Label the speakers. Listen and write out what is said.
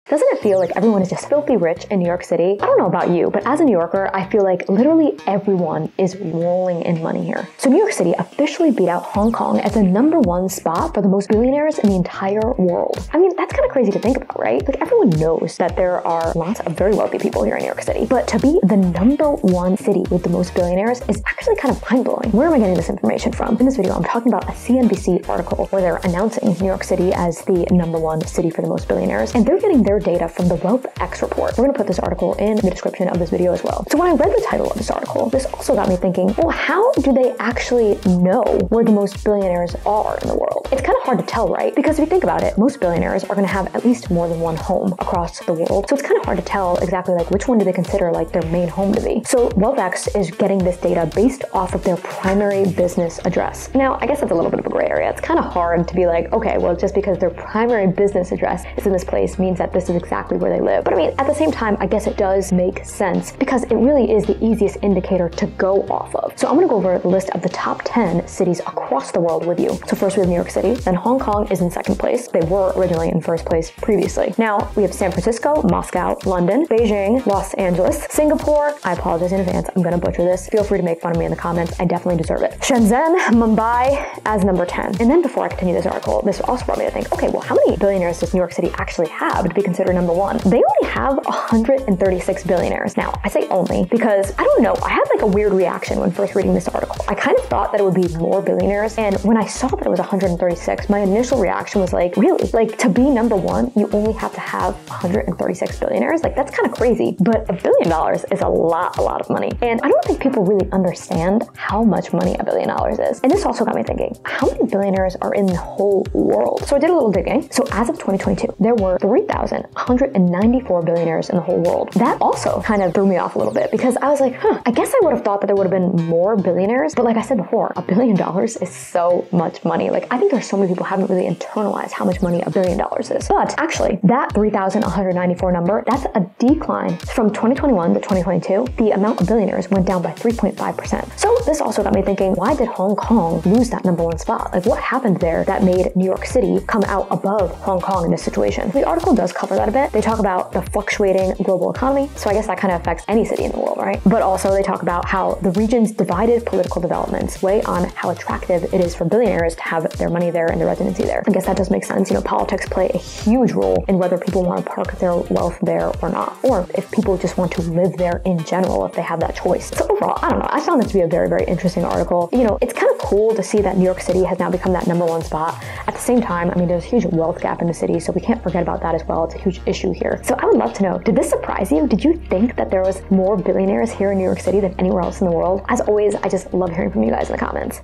Speaker 1: Doesn't it feel like everyone is just filthy rich in New York City? I don't know about you, but as a New Yorker, I feel like literally everyone is rolling in money here. So New York City officially beat out Hong Kong as the #1 spot for the most billionaires in the entire world. I mean, that's kind of crazy to think about, right? Like, everyone knows that there are lots of very wealthy people here in New York City, but to be the #1 city with the most billionaires is actually kind of mind-blowing. Where am I getting this information from? In this video, I'm talking about a CNBC article where they're announcing New York City as the #1 city for the most billionaires, and they're getting their data from the Wealth X report. We're going to put this article in the description of this video as well. So when I read the title of this article, this also got me thinking, well, how do they actually know where the most billionaires are in the world? It's kind of hard to tell, right? Because if you think about it, most billionaires are going to have at least more than one home across the world. So it's kind of hard to tell exactly like which one do they consider like their main home to be. So WealthX is getting this data based off of their primary business address. Now, I guess that's a little bit of a gray area. It's kind of hard to be like, okay, well, just because their primary business address is in this place means that this is exactly where they live. But I mean, at the same time, I guess it does make sense because it really is the easiest indicator to go off of. So I'm going to go over the list of the top 10 cities across the world with you. So first we have New York City, then Hong Kong is in second place. They were originally in first place previously. Now we have San Francisco, Moscow, London, Beijing, Los Angeles, Singapore. I apologize in advance. I'm going to butcher this. Feel free to make fun of me in the comments. I definitely deserve it. Shenzhen, Mumbai as number 10. And then before I continue this article, this also brought me to think, okay, well, how many billionaires does New York City actually have to be considered #1? They only have 136 billionaires. Now, I say only because I don't know. I had like a weird reaction when first reading this article. I kind of thought that it would be more billionaires. And when I saw that it was 136, my initial reaction was like, really? Like, to be #1, you only have to have 136 billionaires? Like, that's kind of crazy. But $1 billion is a lot of money. And I don't think people really understand how much money $1 billion is. And this also got me thinking, how many billionaires are in the whole world? So I did a little digging. So as of 2022, there were 3,194 billionaires in the whole world. That also kind of threw me off a little bit because I was like, I guess I would have thought that there would have been more billionaires. But like I said before, $1 billion is so much money. Like, I think there's so many people who haven't really internalized how much money $1 billion is. But actually, that 3,194 number, that's a decline from 2021 to 2022. The amount of billionaires went down by 3.5%. So this also got me thinking, why did Hong Kong lose that #1 spot? Like, what happened there that made New York City come out above Hong Kong in this situation? The article does cover that a bit. They talk about the fluctuating global economy. So I guess that kind of affects any city in the world, right? But also they talk about how the region's divided political developments weigh on how attractive it is for billionaires to have their money there and their residency there. I guess that does make sense. You know, politics play a huge role in whether people want to park their wealth there or not, or if people just want to live there in general if they have that choice. So overall, I don't know. I found this to be a very interesting article. You know, it's kind of cool to see that New York City has now become that #1 spot. At the same time, I mean, there's a huge wealth gap in the city, so we can't forget about that as well. It's a huge issue here. So I would love to know, did this surprise you? Did you think that there was more billionaires here in New York City than anywhere else in the world? As always, I just love hearing from you guys in the comments.